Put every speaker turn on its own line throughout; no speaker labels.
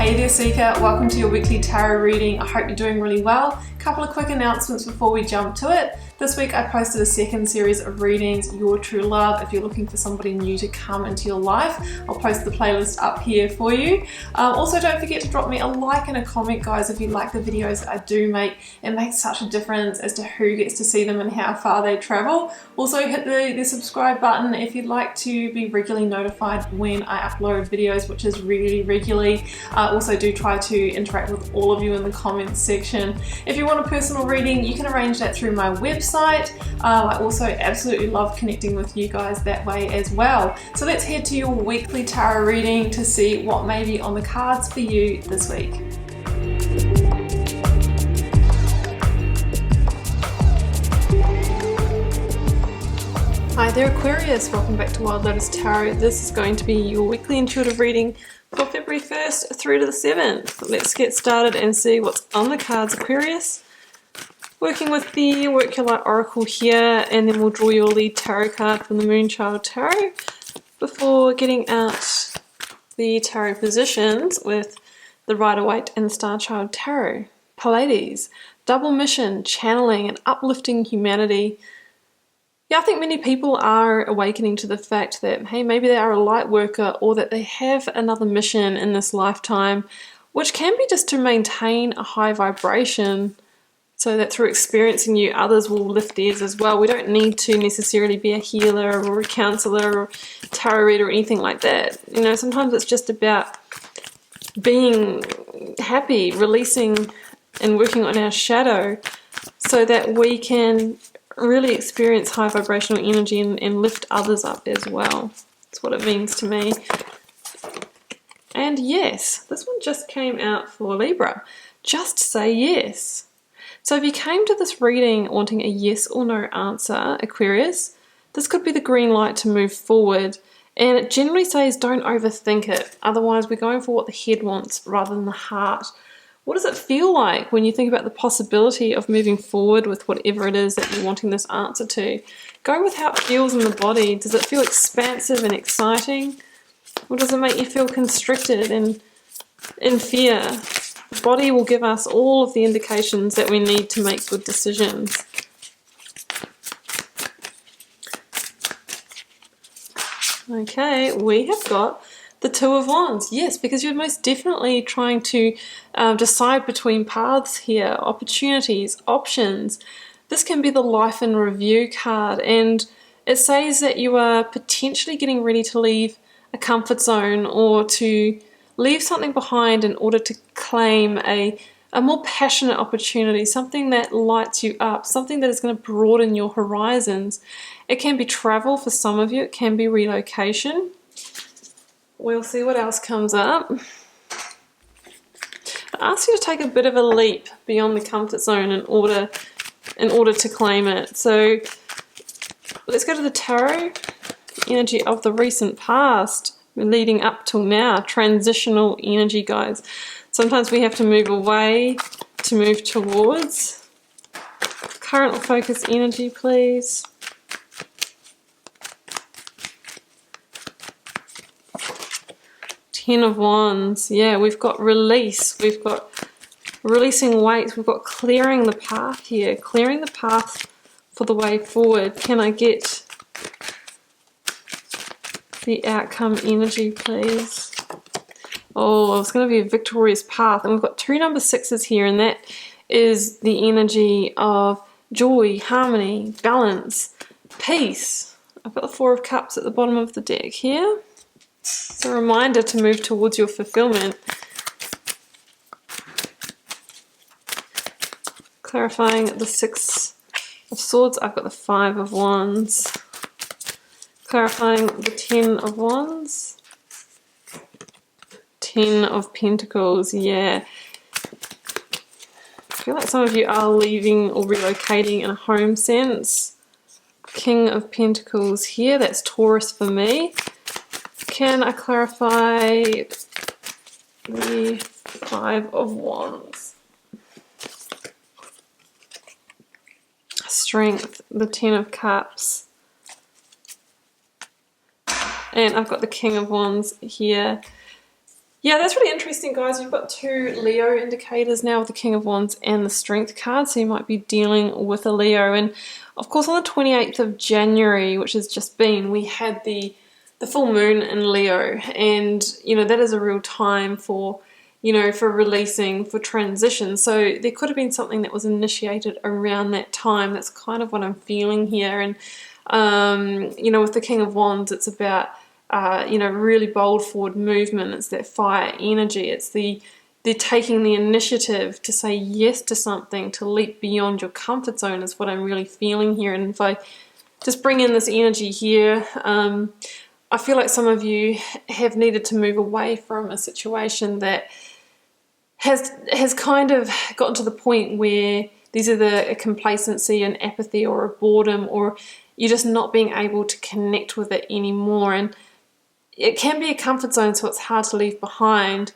Hey there Seeker, welcome to your weekly tarot reading. I hope you're doing really well. A couple of quick announcements before we jump to it. This week I posted a second series of readings, Your True Love, if you're looking for somebody new to come into your life. I'll post the playlist up here for you. Also don't forget to drop me a like and a comment, guys, if you like the videos that I do make. It makes such a difference as to who gets to see them and how far they travel. Also hit the subscribe button if you'd like to be regularly notified when I upload videos, which is really regularly. Also do try to interact with all of you in the comments section. If you want a personal reading, you can arrange that through my website. I also absolutely love connecting with you guys that way as well. So let's head to your weekly tarot reading to see what may be on the cards for you this week. Hi there Aquarius, welcome back to Wild Lotus Tarot. This is going to be your weekly intuitive reading for February 1st through to the 7th. Let's get started and see what's on the cards, Aquarius. Working with the Work Your Light Oracle here, and then we'll draw your lead tarot card from the Moonchild Tarot before getting out the tarot positions with the Rider-Waite and the Starchild Tarot. Pleiades, double mission, channeling and uplifting humanity. Yeah, I think many people are awakening to the fact that, hey, maybe they are a light worker or that they have another mission in this lifetime, which can be just to maintain a high vibration so that through experiencing you, others will lift theirs as well. We don't need to necessarily be a healer or a counselor or tarot reader or anything like that. You know, sometimes it's just about being happy, releasing and working on our shadow so that we can really experience high vibrational energy and lift others up as well. That's what it means to me. And yes, this one just came out for Libra. Just say yes. So if you came to this reading wanting a yes or no answer, Aquarius, this could be the green light to move forward. And it generally says don't overthink it. Otherwise, we're going for what the head wants rather than the heart. What does it feel like when you think about the possibility of moving forward with whatever it is that you're wanting this answer to? Go with how it feels in the body. Does it feel expansive and exciting? Or does it make you feel constricted and in fear? The body will give us all of the indications that we need to make good decisions. Okay, we have got the Two of Wands. Yes, because you're most definitely trying to decide between paths here, opportunities, options. This can be the Life in Review card, and it says that you are potentially getting ready to leave a comfort zone or to leave something behind in order to claim a more passionate opportunity, something that lights you up, something that is going to broaden your horizons. It can be travel for some of you, it can be relocation. We'll see what else comes up. I ask you to take a bit of a leap beyond the comfort zone in order to claim it. So let's go to the tarot energy of the recent past. Leading up till now, transitional energy, guys. Sometimes we have to move away to move towards. Current or focus energy, please. Ten of Wands. Yeah, we've got release. We've got releasing weight. We've got clearing the path here. Clearing the path for the way forward. Can I get the outcome energy, please? Oh, it's going to be a victorious path. And we've got two number 6s here, and that is the energy of joy, harmony, balance, peace. I've got the Four of Cups at the bottom of the deck here. It's a reminder to move towards your fulfillment. Clarifying the Six of Swords, I've got the Five of Wands. Clarifying the Ten of Wands. Ten of Pentacles, yeah. I feel like some of you are leaving or relocating in a home sense. King of Pentacles here, that's Taurus for me. Can I clarify the Five of Wands? Strength, the Ten of Cups. And I've got the King of Wands here. Yeah, that's really interesting, guys. You've got two Leo indicators now with the King of Wands and the Strength card, so you might be dealing with a Leo. And of course, on the 28th of January, which has just been, we had the full moon in Leo, and that is a real time for for releasing, for transition. So there could have been something that was initiated around that time. That's kind of what I'm feeling here. And with the King of Wands, it's about really bold forward movement. It's that fire energy. It's they're taking the initiative to say yes to something, to leap beyond your comfort zone is what I'm really feeling here. And if I just bring in this energy here, I feel like some of you have needed to move away from a situation that has kind of gotten to the point where there's either a complacency, an apathy, or a boredom, or you're just not being able to connect with it anymore. And it can be a comfort zone, so it's hard to leave behind.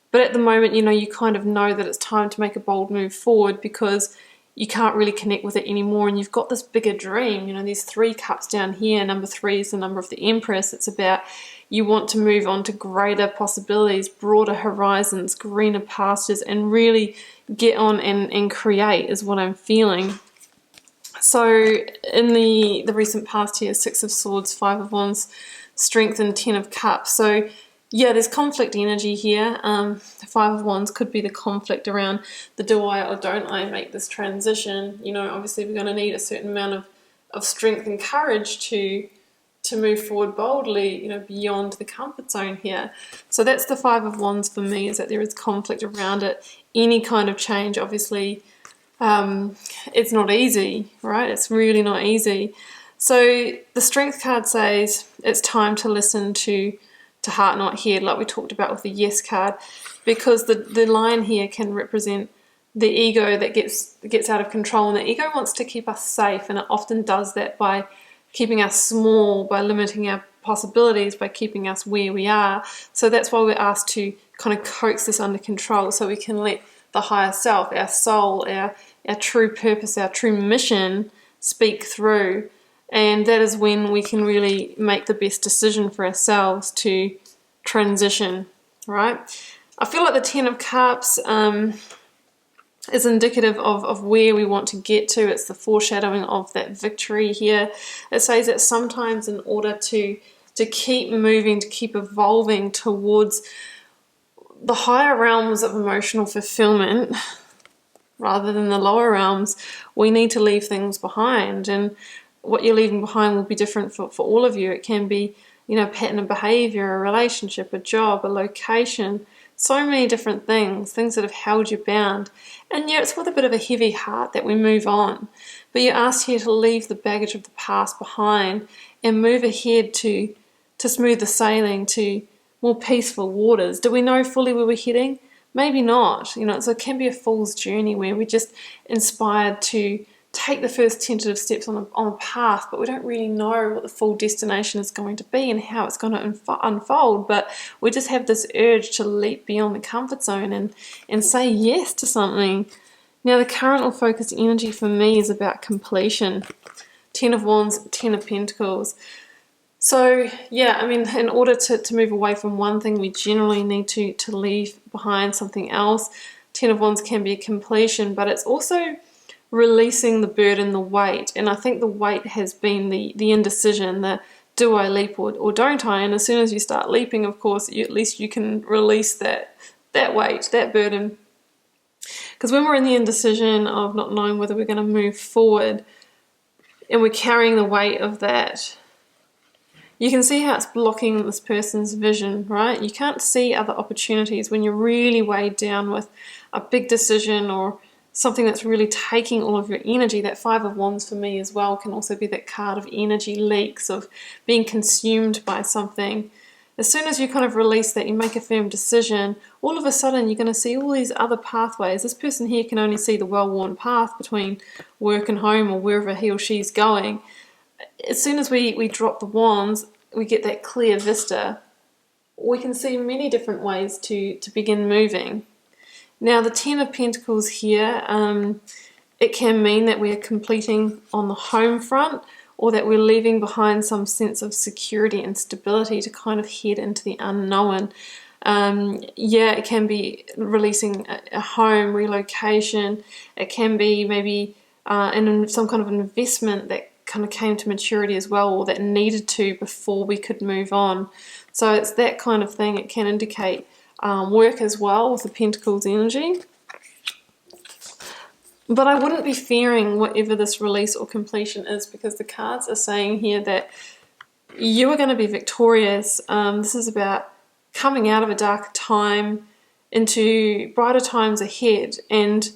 But at the moment, you kind of know that it's time to make a bold move forward because you can't really connect with it anymore. And you've got this bigger dream. There's 3 cups down here. Number 3 is the number of the Empress. It's about you want to move on to greater possibilities, broader horizons, greener pastures, and really get on and create is what I'm feeling. So in the recent past here, 6 of Swords, 5 of Wands, Strength, and 10 of Cups. So yeah, there's conflict energy here. The 5 of Wands could be the conflict around the do I or don't I make this transition. Obviously we're going to need a certain amount of strength and courage to move forward boldly, beyond the comfort zone here. So that's the 5 of Wands for me, is that there is conflict around it. Any kind of change, obviously, it's not easy, right? It's really not easy. So the Strength card says it's time to listen to heart, not head, like we talked about with the Yes card, because the lion here can represent the ego that gets out of control, and the ego wants to keep us safe, and it often does that by keeping us small, by limiting our possibilities, by keeping us where we are. So that's why we're asked to kind of coax this under control so we can let the higher self, our soul, our true purpose, our true mission speak through. And that is when we can really make the best decision for ourselves to transition, right? I feel like the 10 of Cups is indicative of where we want to get to. It's the foreshadowing of that victory here. It says that sometimes in order to keep moving, to keep evolving towards the higher realms of emotional fulfillment rather than the lower realms, we need to leave things behind. And what you're leaving behind will be different for all of you. It can be, a pattern of behavior, a relationship, a job, a location, so many different things that have held you bound. And yeah, it's with a bit of a heavy heart that we move on. But you're asked here to leave the baggage of the past behind and move ahead to smooth the sailing, to more peaceful waters. Do we know fully where we're heading? Maybe not. So it can be a fool's journey where we're just inspired to take the first tentative steps on a path, but we don't really know what the full destination is going to be and how it's going to unfold. But we just have this urge to leap beyond the comfort zone and say yes to something. Now, the current or focused energy for me is about completion. 10 of Wands, 10 of Pentacles. So, yeah, in order to move away from one thing, we generally need to leave behind something else. 10 of Wands can be a completion, but it's also releasing the burden, the weight. And I think the weight has been the indecision, the do I leap or don't I? And as soon as you start leaping, of course, at least you can release that weight, that burden. Because when we're in the indecision of not knowing whether we're going to move forward and we're carrying the weight of that, you can see how it's blocking this person's vision, right? You can't see other opportunities when you're really weighed down with a big decision or something that's really taking all of your energy. That 5 of Wands for me as well can also be that card of energy leaks, of being consumed by something. As soon as you kind of release that, you make a firm decision, all of a sudden you're going to see all these other pathways. This person here can only see the well-worn path between work and home or wherever he or she's going. As soon as we drop the wands, we get that clear vista. We can see many different ways to begin moving. Now, the 10 of Pentacles here, it can mean that we're completing on the home front, or that we're leaving behind some sense of security and stability to kind of head into the unknown. Yeah, it can be releasing a home, relocation. It can be maybe in some kind of investment that kind of came to maturity as well, or that needed to before we could move on. So it's that kind of thing. It can indicate work as well with the Pentacles energy. But I wouldn't be fearing whatever this release or completion is, because the cards are saying here that you are going to be victorious. This is about coming out of a darker time into brighter times ahead, and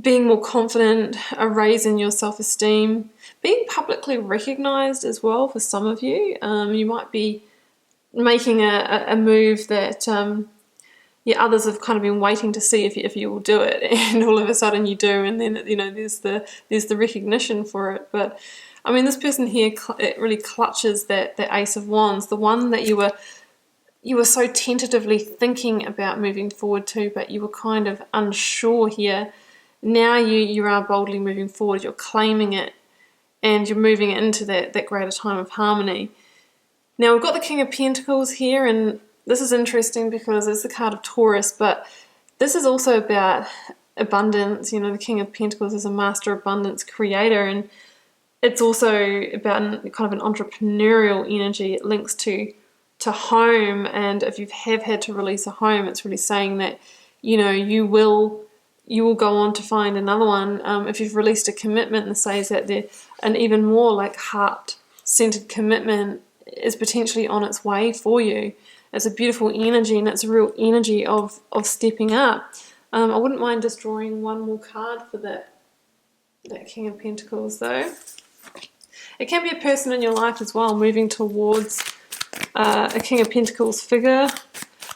being more confident, a raise in your self-esteem, being publicly recognized as well for some of you. You might be making a move that others have kind of been waiting to see if you will do it, and all of a sudden you do, and then there's the recognition for it. But I mean, this person here, it really clutches that Ace of Wands, the one that you were so tentatively thinking about moving forward to, but you were kind of unsure here. Now you are boldly moving forward, you're claiming it, and you're moving into that greater time of harmony. Now we've got the King of Pentacles here, and this is interesting because it's the card of Taurus, but this is also about abundance. The King of Pentacles is a master abundance creator, and it's also about kind of an entrepreneurial energy. It links to home, and if you have had to release a home, it's really saying that you will go on to find another one. If you've released a commitment, it says that an even more like heart-centered commitment is potentially on its way for you. It's a beautiful energy, and it's a real energy of stepping up. I wouldn't mind just drawing one more card for that King of Pentacles though. It can be a person in your life as well, moving towards a King of Pentacles figure,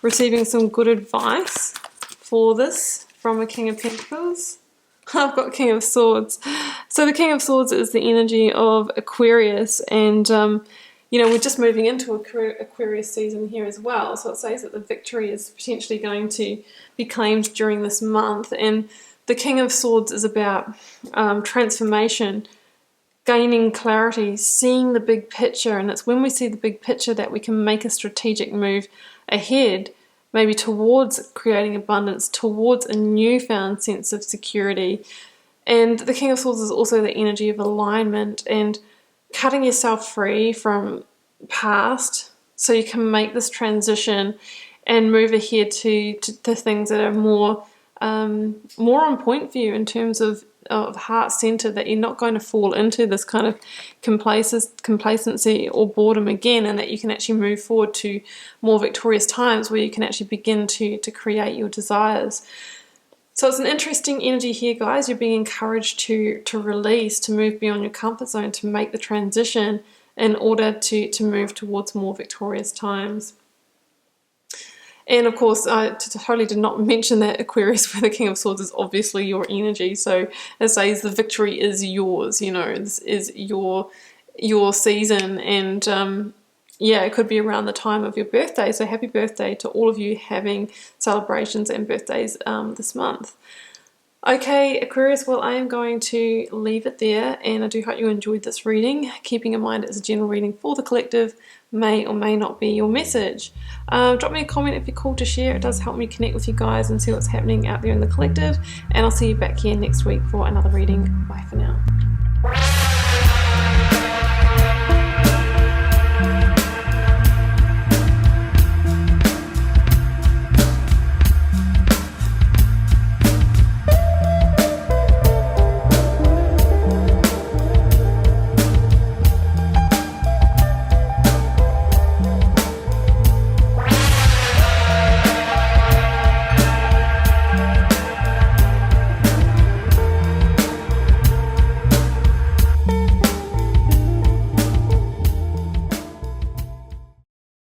receiving some good advice for this from a King of Pentacles. I've got King of Swords. So the King of Swords is the energy of Aquarius, and we're just moving into Aquarius season here as well. So it says that the victory is potentially going to be claimed during this month, and the King of Swords is about transformation, gaining clarity, seeing the big picture, and it's when we see the big picture that we can make a strategic move ahead, maybe towards creating abundance, towards a newfound sense of security. And the King of Swords is also the energy of alignment and cutting yourself free from past so you can make this transition and move ahead to things that are more on point for you in terms of heart-centered, that you're not going to fall into this kind of complacency or boredom again, and that you can actually move forward to more victorious times where you can actually begin to create your desires. So it's an interesting energy here, guys. You're being encouraged to release, to move beyond your comfort zone, to make the transition in order to move towards more victorious times. And of course, I totally did not mention that Aquarius, where the King of Swords is obviously your energy. So it says the victory is yours, this is your season. And it could be around the time of your birthday. So happy birthday to all of you having celebrations and birthdays this month. Okay, Aquarius, well, I am going to leave it there, and I do hope you enjoyed this reading, keeping in mind it's a general reading for the collective, may or may not be your message. Drop me a comment if you're called to share. It does help me connect with you guys and see what's happening out there in the collective, and I'll see you back here next week for another reading. Bye for now.